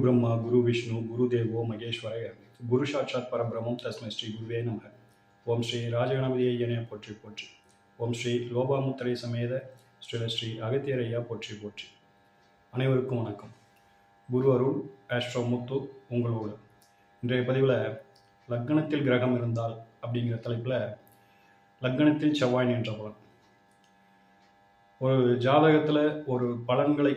ब्रह्मा गुरु विष्णु गुरुदेवो महेश्वरय गुरु साक्षात् परब्रह्मं तस्मै श्री गुरुवे नमः. ओम श्री ராஜகணபதியை போற்றி போற்றி. ஓம் ஸ்ரீ லோபாமுத்திரை சமேத ஸ்ரீ அகத்தியரையா போற்றி போற்றி. அனைவருக்கும் வணக்கம். குரு அருள் ஆஸ்ட்ரோ முத்து உங்களோடு. இன்றைய பதிவில் லக்னத்தில் கிரகம் இருந்தால் அப்படிங்கிற தலைப்பில் லக்னத்தில் செவ்வாய் நின்ற பலன். ஒரு ஜாதகத்தில் ஒரு பலன்களை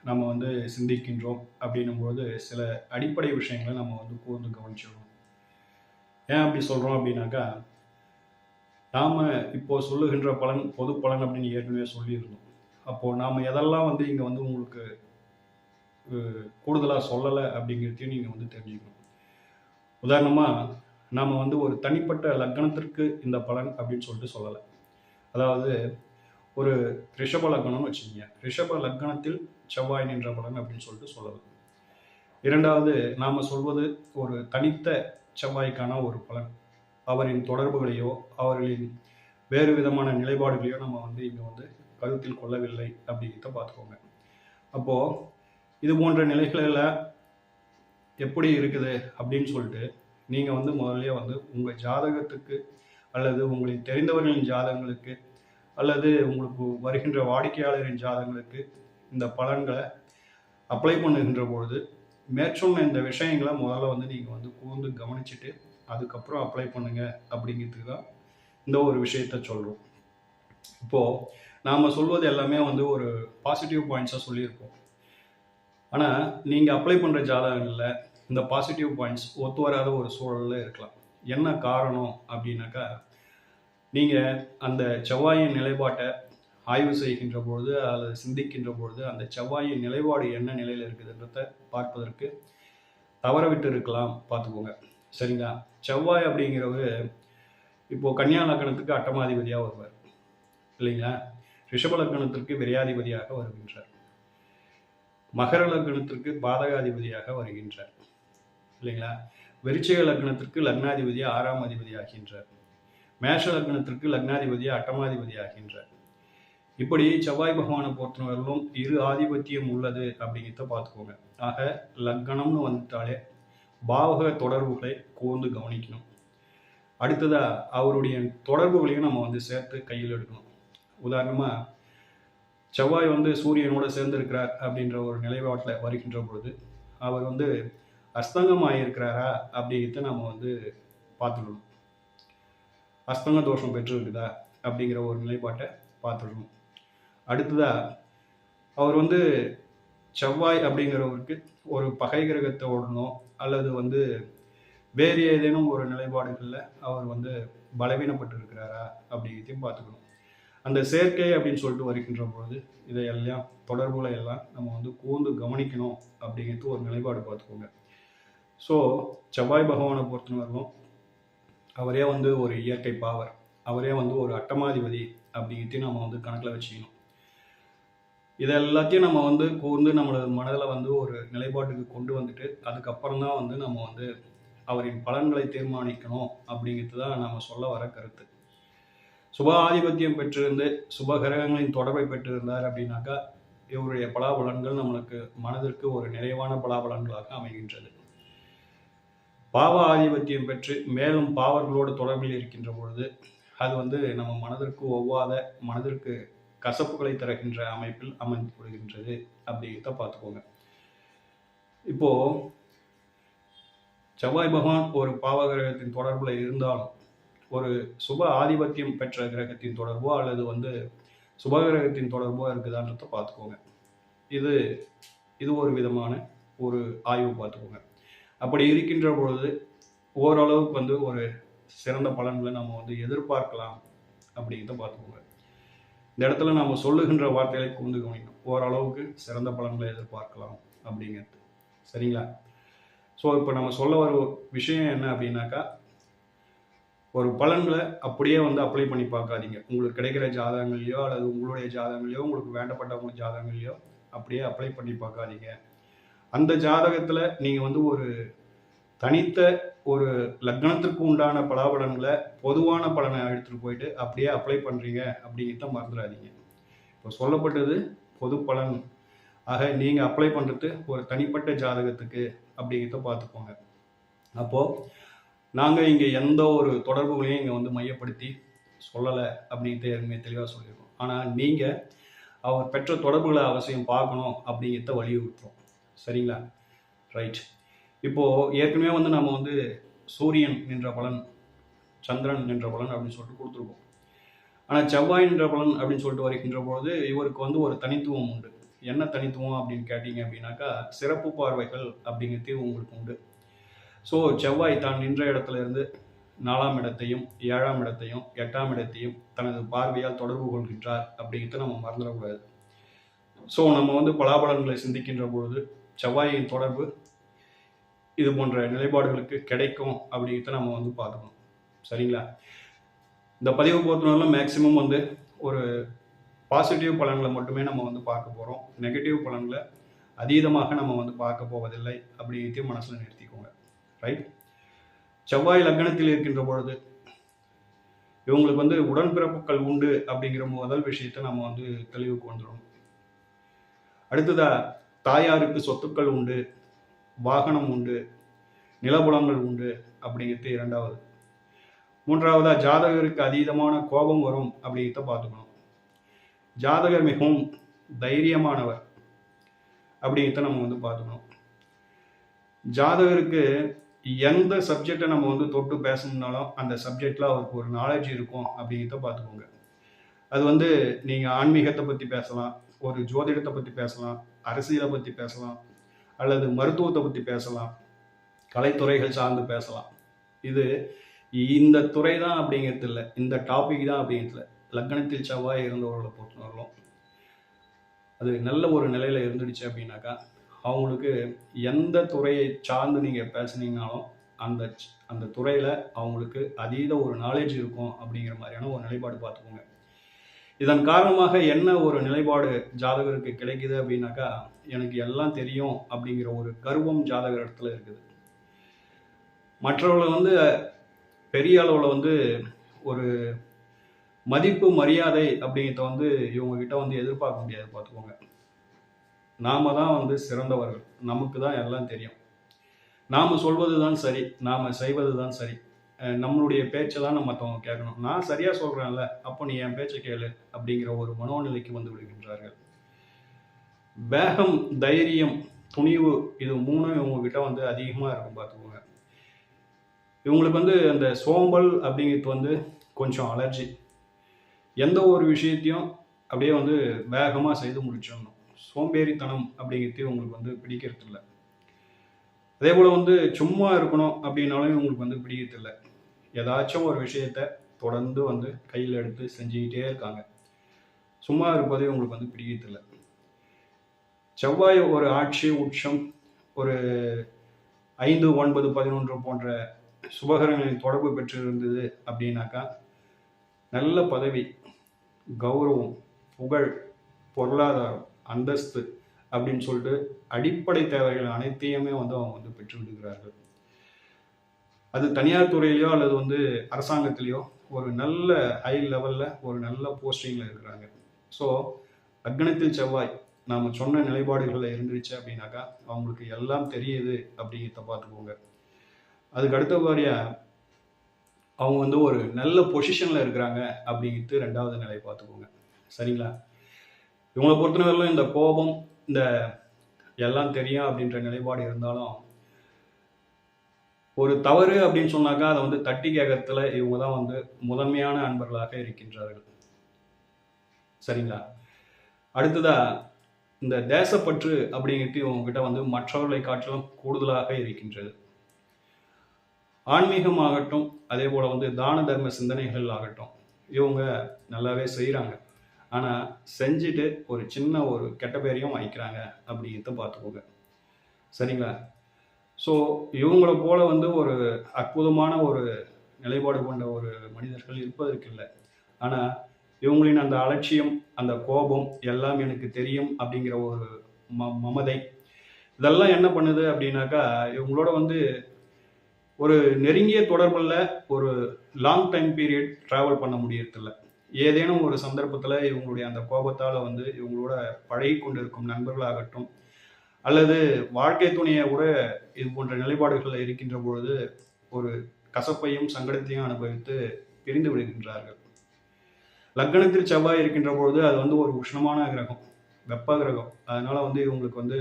நம்ம சிந்திக்கின்றோம் அப்படின்னும்போது சில அடிப்படை விஷயங்களை நம்ம கூர்ந்து கவனிச்சிடணும். ஏன் அப்படி சொல்கிறோம் அப்படின்னாக்கா, நாம் இப்போ சொல்லுகின்ற பலன் பொது பலன் அப்படின்னு ஏற்கனவே சொல்லியிருந்தோம். அப்போது நாம் எதெல்லாம் இங்கே உங்களுக்கு கூடுதலாக சொல்லலை அப்படிங்கிறதையும் நீங்கள் தெரிஞ்சுக்கணும். உதாரணமாக நாம் ஒரு தனிப்பட்ட லக்னத்திற்கு இந்த பலன் அப்படின்னு சொல்லிட்டு சொல்லலை. அதாவது ஒரு ரிஷப லக்னம்னு வச்சுக்கோங்க, ரிஷப லக்னத்தில் செவ்வாய் நின்ற பலன் அப்படின்னு சொல்லிட்டு சொல்லலாம். இரண்டாவது நாம் சொல்வது ஒரு தனித்த செவ்வாய்க்கான ஒரு பலன். அவரின் தொடர்புகளையோ அவர்களின் வேறு விதமான நிலைப்பாடுகளையோ நம்ம இங்கே கருத்தில் கொள்ளவில்லை அப்படிங்கிறத பார்த்துக்கோங்க. அப்போது இது போன்ற நிலைகளில் எப்படி இருக்குது அப்படின்னு சொல்லிட்டு நீங்கள் முதல்ல உங்கள் ஜாதகத்துக்கு அல்லது உங்களுக்கு தெரிந்தவர்களின் ஜாதகங்களுக்கு அல்லது உங்களுக்கு வருகின்ற வாடிக்கையாளரின் ஜாதகங்களுக்கு இந்த பலன்களை அப்ளை பண்ணுகின்ற பொழுது மேற்சொன்ன இந்த விஷயங்களை முதல்ல நீங்கள் கூர்ந்து கவனிச்சுட்டு அதுக்கப்புறம் அப்ளை பண்ணுங்க அப்படிங்கிறதுக்கு தான் இந்த ஒரு விஷயத்த சொல்கிறோம். இப்போது நாம் சொல்வது எல்லாமே ஒரு பாசிட்டிவ் பாயிண்ட்ஸாக சொல்லியிருக்கோம். ஆனால் நீங்கள் அப்ளை பண்ணுற ஜாதகங்களில் இந்த பாசிட்டிவ் பாயிண்ட்ஸ் ஒத்து வராத ஒரு சூழலில் இருக்கலாம். என்ன காரணம் அப்படின்னாக்கா, நீங்கள் அந்த செவ்வாயின் நிலைப்பாட்டை ஆய்வு செய்கின்ற பொழுது அல்லது சிந்திக்கின்ற பொழுது அந்த செவ்வாயின் நிலைப்பாடு என்ன நிலையில் இருக்குதுன்றத பார்ப்பதற்கு தவறவிட்டு இருக்கலாம். பார்த்துக்கோங்க, சரிங்களா? செவ்வாய் அப்படிங்கிறவர் இப்போது கன்னியா லக்னத்துக்கு அட்டமாதிபதியாக வருவார் இல்லைங்களா? ரிஷப லக்னத்திற்கு விரையாதிபதியாக வருகின்றார். மகர லக்னத்திற்கு பாதகாதிபதியாக வருகின்றார் இல்லைங்களா? விருச்சிக லக்னத்திற்கு லக்னாதிபதி 6ஆம் அதிபதி ஆகின்றார். மேஷ லக்னத்திற்கு லக்னாதிபதி அட்டமாதிபதி ஆகின்றார். இப்படி செவ்வாய் பகவானை பொறுத்தவரையிலும் இரு ஆதிபத்தியம் உள்ளது அப்படிங்கிறத பார்த்துக்கோங்க. ஆக லக்னம்னு வந்துட்டாலே பாவக தொடர்புகளை கூர்ந்து கவனிக்கணும். அடுத்ததா அவருடைய தொடர்புகளையும் நம்ம சேர்த்து கையில் எடுக்கணும். உதாரணமாக செவ்வாய் சூரியனோட சேர்ந்திருக்கிறார் அப்படின்ற ஒரு நிலைப்பாட்டில் வருகின்ற பொழுது அவர் அஸ்தங்கம் ஆகியிருக்கிறாரா அப்படிங்கிறத நம்ம பார்த்துக்கணும். அஸ்தங்க தோஷம் பெற்றிருக்குதா அப்படிங்கிற ஒரு நிலைப்பாட்டை பார்த்துடணும். அடுத்ததாக அவர் செவ்வாய் அப்படிங்கிறவருக்கு ஒரு பகை கிரகத்தோடனோ அல்லது வேறு ஏதேனும் ஒரு நிலைப்பாடுகளில் அவர் பலவீனப்பட்டு இருக்கிறாரா அப்படிங்கிறதையும் பார்த்துக்கணும். அந்த சேர்க்கை அப்படின்னு சொல்லிட்டு வருகின்ற பொழுது இதையெல்லாம் தொடர்புகளை எல்லாம் நம்ம கூர்ந்து கவனிக்கணும் அப்படிங்கிறது ஒரு நிலைப்பாடு பார்த்துக்கோங்க. ஸோ செவ்வாய் பகவானை பொறுத்தவரைக்கும் அவரே ஒரு இயற்கை பாவர், அவரே ஒரு அட்டமாதிபதி அப்படிங்கிறதையும் நம்ம கணக்கில் வச்சுக்கணும். இது எல்லாத்தையும் நம்ம கூர்ந்து நம்மளோட மனதில் ஒரு நிலைப்பாட்டுக்கு கொண்டு வந்துட்டு அதுக்கப்புறம் தான் நம்ம அவரின் பலன்களை தீர்மானிக்கணும் அப்படிங்கிறது தான் நம்ம சொல்ல வர கருத்து. சுப ஆதிபத்தியம் பெற்றிருந்து சுப கிரகங்களின் தொடர்பை பெற்றிருந்தார் அப்படின்னாக்கா இவருடைய பலாபலன்கள் நம்மளுக்கு மனதிற்கு ஒரு நிறைவான பலாபலன்களாக அமைகின்றது. பாவ ஆதிபத்தியம் பெற்று மேலும் பாவர்களோடு தொடர்பில் இருக்கின்ற பொழுது அது நம்ம மனதிற்கு ஒவ்வாத மனதிற்கு கசப்புகளை தருகின்ற அமைப்பில் அமைந்து கொள்கின்றது அப்படிங்கிறத பார்த்துக்கோங்க. இப்போது செவ்வாய் பகவான் ஒரு பாவ கிரகத்தின் தொடர்பில் இருந்தாலும் ஒரு சுப ஆதிபத்தியம் பெற்ற கிரகத்தின் தொடர்போ அல்லது சுப கிரகத்தின் தொடர்போ இருக்குதான்றத பார்த்துக்கோங்க. இது ஒரு விதமான ஒரு ஆய்வு பார்த்துக்கோங்க. அப்படி இருக்கின்ற பொழுது ஓரளவுக்கு ஒரு சிறந்த பலன்களை நம்ம எதிர்பார்க்கலாம் அப்படிங்கிறத பார்த்துக்கோங்க. இந்த இடத்துல நம்ம சொல்லுகின்ற வார்த்தைகளை கூர்ந்து கவனிக்கணும். ஓரளவுக்கு சிறந்த பலன்களை எதிர்பார்க்கலாம் அப்படிங்கிறது, சரிங்களா? ஸோ இப்போ நம்ம சொல்ல வர விஷயம் என்ன அப்படின்னாக்கா, ஒரு பலன்களை அப்படியே அப்ளை பண்ணி பார்க்காதீங்க. உங்களுக்கு கிடைக்கிற ஜாதகங்களையோ அல்லது உங்களுடைய ஜாதகங்களையோ உங்களுக்கு வேண்டப்பட்டவங்க ஜாதகங்களையோ அப்படியே அப்ளை பண்ணி பார்க்காதீங்க. அந்த ஜாதகத்தில் நீங்கள் ஒரு தனித்த ஒரு லக்னத்திற்கு உண்டான பலாபலன்களை பொதுவான பலனை எடுத்துகிட்டு போயிட்டு அப்படியே அப்ளை பண்ணுறீங்க அப்படிங்கிறத மறந்துடாதீங்க. இப்போ சொல்லப்பட்டது பொது பலன். ஆக நீங்கள் அப்ளை பண்ணுறது ஒரு தனிப்பட்ட ஜாதகத்துக்கு அப்படிங்கிறத பார்த்துக்கோங்க. அப்போது நாங்கள் இங்கே எந்த ஒரு தொடர்புகளையும் இங்கே வந்து மையப்படுத்தி சொல்லலை அப்படின்ட்டு எதுவுமே தெளிவாக சொல்லியிருக்கோம். ஆனால் நீங்கள் அவர் பெற்ற தொடர்புகளை அவசியம் பார்க்கணும் அப்படிங்கிறத வலியுறுத்துறோம். சரிங்களா? ரைட். இப்போது ஏற்கனவே வந்து நம்ம வந்து சூரியன் நின்ற பலன், சந்திரன் நின்ற பலன் அப்படின்னு சொல்லிட்டு கொடுத்துருக்கோம். ஆனால் செவ்வாய் நின்ற பலன் அப்படின்னு சொல்லிட்டு வருகின்ற பொழுது இவருக்கு வந்து ஒரு தனித்துவம் உண்டு. என்ன தனித்துவம் அப்படின்னு கேட்டீங்க அப்படின்னாக்கா, சிறப்பு பார்வைகள் அப்படிங்கிறது உங்களுக்கு உண்டு. ஸோ செவ்வாய் தான் நின்ற இடத்துல இருந்து 4ஆம் இடத்தையும் 7ஆம் இடத்தையும் 8ஆம் இடத்தையும் தனது பார்வையால் தொடர்பு கொள்கின்றார் அப்படிங்கிறத நம்ம மறந்துடக்கூடாது. ஸோ நம்ம வந்து பலாபலன்களை சிந்திக்கின்ற பொழுது செவ்வாயின் தொடர்பு இது போன்ற நிலைப்பாடுகளுக்கு கிடைக்கும் அப்படிங்கிறத நம்ம வந்து பார்க்கணும். சரிங்களா? இந்த பதிவு பொறுத்தவரையிலும் மேக்சிமம் வந்து ஒரு பாசிட்டிவ் பலன்களை மட்டுமே நம்ம வந்து பார்க்க போகிறோம். நெகட்டிவ் பலன்களை அதீதமாக நம்ம வந்து பார்க்க போவதில்லை அப்படிங்கிறதையும் மனசில் நிறுத்திக்கோங்க. ரைட். செவ்வாய் லக்னத்தில் இருக்கின்ற பொழுது இவங்களுக்கு வந்து உடன்பிறப்புகள் உண்டு அப்படிங்கிற முதல் விஷயத்தை நம்ம வந்து தெளிவுக்கு வந்துடும். அடுத்ததா தாயாருக்கு சொத்துக்கள் உண்டு, வாகனம் உண்டு, நிலபுலங்கள் உண்டு அப்படிங்கிறது இரண்டாவது. மூன்றாவதா ஜாதகருக்கு அதீதமான கோபம் வரும் அப்படிங்கிறத பார்த்துக்கணும். ஜாதகர் மிகவும் தைரியமானவர் அப்படிங்கிறத நம்ம வந்து பார்த்துக்கணும். ஜாதகருக்கு எந்த சப்ஜெக்டை நம்ம வந்து தொட்டு பேசணும்னாலும் அந்த சப்ஜெக்டில் அவருக்கு ஒரு நாலேஜ் இருக்கும் அப்படிங்கிறத பார்த்துக்கோங்க. அது வந்து நீங்கள் ஆன்மீகத்தை பற்றி பேசலாம், ஒரு ஜோதிடத்தை பற்றி பேசலாம், அரசியலை பற்றி பேசலாம், அல்லது மருத்துவத்தை பற்றி பேசலாம், கலைத்துறைகள் சார்ந்து பேசலாம். இது இந்த துறை தான் அப்படிங்கிறது இல்லை, இந்த டாபிக் தான் அப்படிங்கிறது இல்லை. லக்னத்தில் செவ்வாய் இருந்தவர்களை பொறுத்தவரையிலும் அது நல்ல ஒரு நிலையில் இருந்துடுச்சு அப்படின்னாக்கா அவங்களுக்கு எந்த துறையை சார்ந்து நீங்கள் பேசுனீங்கனாலும் அந்த அந்த துறையில் அவங்களுக்கு அதீத ஒரு நாலேஜ் இருக்கும் அப்படிங்கிற மாதிரியான ஒரு நிலைப்பாடு பார்த்துக்கோங்க. இதன் காரணமாக என்ன ஒரு நிலைப்பாடு ஜாதகருக்கு கிடைக்குது அப்படின்னாக்கா, எனக்கு எல்லாம் தெரியும் அப்படிங்கிற ஒரு கர்வம் ஜாதகர் இடத்துல இருக்குது. மற்றவர்களை வந்து பெரிய அளவில் வந்து ஒரு மதிப்பு மரியாதை அப்படிங்கிறத வந்து இவங்ககிட்ட வந்து எதிர்பார்க்க முடியாது. பார்த்துக்கோங்க. நாம தான் வந்து சிறந்தவர்கள், நமக்கு தான் எல்லாம் தெரியும், நாம் சொல்வது தான் சரி, நாம் செய்வது தான் சரி, நம்மளுடைய பேச்சை தான் நம்ம மற்றவங்க கேட்கணும், நான் சரியாக சொல்கிறேன்ல அப்போ நீ என் பேச்சை கேளு அப்படிங்கிற ஒரு மனோநிலைக்கு வந்து விடுகின்றார்கள். வேகம், தைரியம், துணிவு இது மூணும் இவங்ககிட்ட வந்து அதிகமாக இருக்கும். பார்த்துக்கோங்க. இவங்களுக்கு வந்து அந்த சோம்பல் அப்படிங்கிறது வந்து கொஞ்சம் அலர்ஜி. எந்த ஒரு விஷயத்தையும் அப்படியே வந்து வேகமாக செய்து முடிச்சிடணும். சோம்பேறித்தனம் அப்படிங்கிறது உங்களுக்கு வந்து பிடிக்கிறது இல்லை. அதே போல் வந்து சும்மா இருக்கணும் அப்படின்னாலும் இவங்களுக்கு வந்து பிடிக்கிறது இல்லை. ஏதாச்சும் ஒரு விஷயத்தை தொடர்ந்து வந்து கையில் எடுத்து செஞ்சுக்கிட்டே இருக்காங்க. சும்மா இருப்பதே இவங்களுக்கு வந்து பிடிக்கிறது இல்லை. செவ்வாய் ஒரு ஆட்சி உச்சம் ஒரு 5, 9, 11 போன்ற சுபகரங்களின் தொடர்பு பெற்றிருந்தது அப்படின்னாக்கா நல்ல பதவி, கௌரவம், புகழ், பொருளாதாரம், அந்தஸ்து அப்படின்னு சொல்லிட்டு அடிப்படை தேவைகள் அனைத்தையுமே வந்து அவங்க வந்து பெற்று விடுகிறார்கள். அது தனியார் துறையிலையோ அல்லது வந்து அரசாங்கத்திலேயோ ஒரு நல்ல ஹை லெவலில் ஒரு நல்ல போஸ்டிங்கில் இருக்கிறாங்க. ஸோ லக்னத்தில் செவ்வாய் நாம் சொன்ன நிலைப்பாடுகளில் இருந்துருச்சு அப்படின்னாக்கா அவங்களுக்கு எல்லாம் தெரியுது அப்படிங்கிறத பார்த்துக்கோங்க. அதுக்கு அடுத்த வாரியாக அவங்க வந்து ஒரு நல்ல பொசிஷனில் இருக்கிறாங்க அப்படிங்கிறது ரெண்டாவது நிலை பார்த்துக்கோங்க. சரிங்களா? இவங்களை பொறுத்தவரையிலும் இந்த கோபம், இந்த எல்லாம் தெரியும் அப்படின்ற நிலைப்பாடு இருந்தாலும் ஒரு தவறு அப்படின்னு சொன்னாக்கா அதை வந்து தட்டி கேட்கறதுல இவங்க தான் வந்து முதன்மையான அன்பர்களாக இருக்கின்றார்கள். சரிங்களா? அடுத்ததா இந்த தேசப்பற்று அப்படிங்கிறது இவங்ககிட்ட வந்து மற்றவர்களை காட்டிலும் கூடுதலாக இருக்கின்றது. ஆன்மீகமாகட்டும், அதே போல் வந்து தான தர்ம சிந்தனைகள் ஆகட்டும், இவங்க நல்லாவே செய்கிறாங்க. ஆனால் செஞ்சுட்டு ஒரு சின்ன ஒரு கெட்ட பேரையும் வாங்கிக்கிறாங்க அப்படிங்கிறத பார்த்துக்கோங்க. சரிங்களா? ஸோ இவங்கள போல வந்து ஒரு அற்புதமான ஒரு நிலைப்பாடு கொண்ட ஒரு மனிதர்கள் இருப்பதற்கு இல்லை. ஆனால் இவங்களின் அந்த அலட்சியம், அந்த கோபம், எல்லாம் எனக்கு தெரியும் அப்படிங்கிற ஒரு மமதை, இதெல்லாம் என்ன பண்ணுது அப்படின்னாக்கா இவங்களோட வந்து ஒரு நெருங்கிய தொடர்பில் ஒரு லாங் டைம் பீரியட் ட்ராவல் பண்ண முடியறதில்ல. ஏதேனும் ஒரு சந்தர்ப்பத்தில் இவங்களுடைய அந்த கோபத்தால் வந்து இவங்களோட பழகி கொண்டு இருக்கும் நண்பர்களாகட்டும் அல்லது வாழ்க்கை துணையை கூட இது போன்ற நிலைப்பாடுகளில் இருக்கின்ற பொழுது ஒரு கசப்பையும் சங்கடத்தையும் அனுபவித்து பிரிந்து விடுகின்றார்கள். லக்னத்தில் செவ்வாய் இருக்கின்ற பொழுது அது வந்து ஒரு உஷ்ணமான கிரகம், வெப்ப கிரகம். அதனால வந்து இவங்களுக்கு வந்து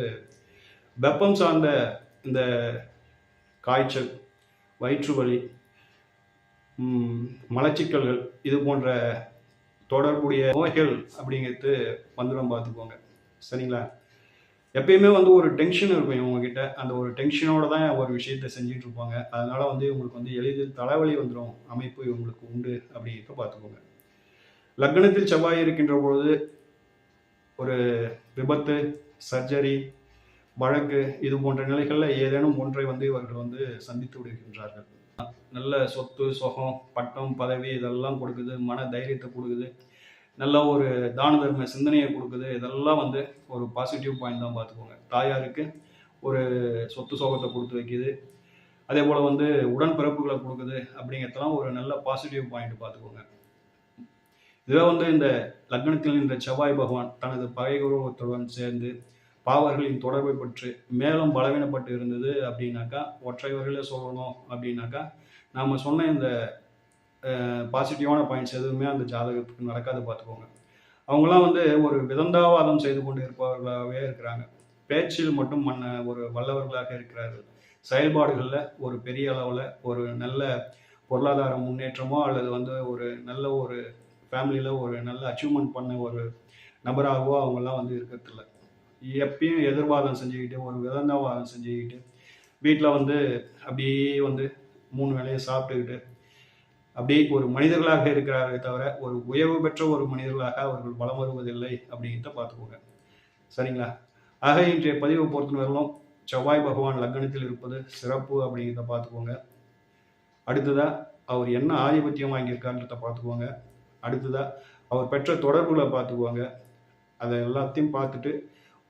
வெப்பம் சார்ந்த இந்த காய்ச்சல், வயிற்று வலி, மலச்சிக்கல்கள் இது போன்ற தொடர்புடைய நோய்கள் அப்படிங்கிறது வந்துடும், பார்த்துக்கோங்க. சரிங்களா? எப்பயுமே வந்து ஒரு டென்ஷன் இருக்கும் இவங்ககிட்ட. அந்த ஒரு டென்ஷனோட தான் ஒரு விஷயத்தை செஞ்சுட்டு இருப்பாங்க. அதனால வந்து இவங்களுக்கு வந்து எளிதில் தலைவலி வந்துடும் அமைப்பு இவங்களுக்கு உண்டு அப்படிங்கிறத பார்த்துக்கோங்க. லக்னத்தில் செவ்வாய் இருக்கின்ற பொழுது ஒரு விபத்து, சர்ஜரி, வழக்கு இது போன்ற நிலைகளில் ஏதேனும் ஒன்றை வந்து இவர்கள் வந்து சந்தித்து விடுகின்றார்கள். நல்ல சொத்து, சுகம், பட்டம், பதவி இதெல்லாம் கொடுக்குது, மன தைரியத்தை கொடுக்குது, நல்ல ஒரு தான தர்ம சிந்தனையை கொடுக்குது. இதெல்லாம் வந்து ஒரு பாசிட்டிவ் பாயிண்ட் தான், பார்த்துக்கோங்க. தாயாருக்கு ஒரு சொத்து சோகத்தை கொடுத்து வைக்குது, அதே போல் வந்து உடன்பிறப்புகளை கொடுக்குது அப்படிங்கிறதெல்லாம் ஒரு நல்ல பாசிட்டிவ் பாயிண்ட், பார்த்துக்கோங்க. இதுவே வந்து இந்த லக்னத்தில் இந்த செவ்வாய் பகவான் தனது பகை குருவத்துடன் சேர்ந்து பாவர்களின் தொடர்பை பற்றி மேலும் பலவீனப்பட்டு இருந்தது அப்படின்னாக்கா, ஒற்றைவர்களே சொல்லணும் அப்படின்னாக்கா, நாம் சொன்ன இந்த பாசிட்டிவான பாயிண்ட்ஸ் எதுவுமே அந்த ஜாதகத்துக்கு நடக்காது, பார்த்துக்கோங்க. அவங்களாம் வந்து ஒரு விதந்தாவாதம் செய்து கொண்டு இருப்பவர்களாகவே இருக்கிறாங்க. பேச்சில் மட்டும் ஒரு வல்லவர்களாக இருக்கிறார்கள். செயல்பாடுகளில் ஒரு பெரிய அளவில் ஒரு நல்ல பொருளாதார முன்னேற்றமோ அல்லது வந்து ஒரு நல்ல ஒரு ஃபேமிலியில் ஒரு நல்ல அச்சீவ்மெண்ட் பண்ண ஒரு நபராகவோ அவங்கெல்லாம் வந்து இருக்கிறதில்ல. எப்பயும் எதிர்வாதம் செஞ்சுக்கிட்டு ஒரு விதந்தாவாதம் செஞ்சுக்கிட்டு வீட்டில் வந்து அப்படியே வந்து 3 வேளையை சாப்பிட்டுக்கிட்டு அப்படி ஒரு மனிதர்களாக இருக்கிறாரே தவிர ஒரு உயர்வு பெற்ற ஒரு மனிதர்களாக அவர்கள் வலம் வருவதில்லை அப்படிங்கிறத பார்த்துக்கோங்க. சரிங்களா? ஆக இன்றைய பதிவை பொறுத்தவரையிலும் செவ்வாய் பகவான் லக்னத்தில் இருப்பது சிறப்பு அப்படிங்கிறத பார்த்துக்கோங்க. அடுத்ததாக அவர் என்ன ஆதிபத்தியம் வாங்கியிருக்காருன்றத பார்த்துக்கோங்க. அடுத்ததாக அவர் பெற்ற தொடர்புகளை பார்த்துக்குவாங்க. அதை எல்லாத்தையும் பார்த்துட்டு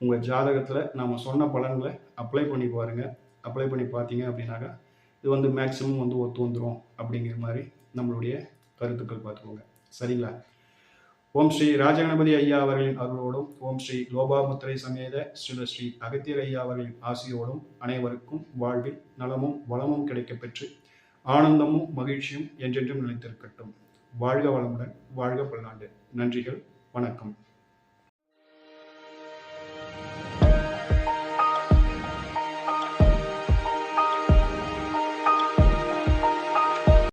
உங்கள் ஜாதகத்தில் நாம் சொன்ன பலன்களை அப்ளை பண்ணி பாருங்கள். அப்ளை பண்ணி பார்த்தீங்க அப்படின்னாக்கா இது வந்து மேக்ஸிமம் வந்து ஒத்து வந்துடும் அப்படிங்கிற மாதிரி நம்மளுடைய கருத்துக்கள், பார்த்துக்கோங்க. சரிங்களா? ஓம் ஸ்ரீ ராஜகணபதி ஐயா அவர்களின் அருளோடும், ஓம் ஸ்ரீ லோபாமுத்திரை சமேத ஸ்ரீ அகத்தியர் ஐயா அவர்களின் ஆசியோடும் அனைவருக்கும் வாழ்வில் நலமும் வளமும் கிடைக்கப்பெற்று ஆனந்தமும் மகிழ்ச்சியும் என்றென்றும் நிலைத்திருக்கட்டும். வாழ்க வளமுடன், வாழ்க பல்லாண்டு. நன்றிகள், வணக்கம்.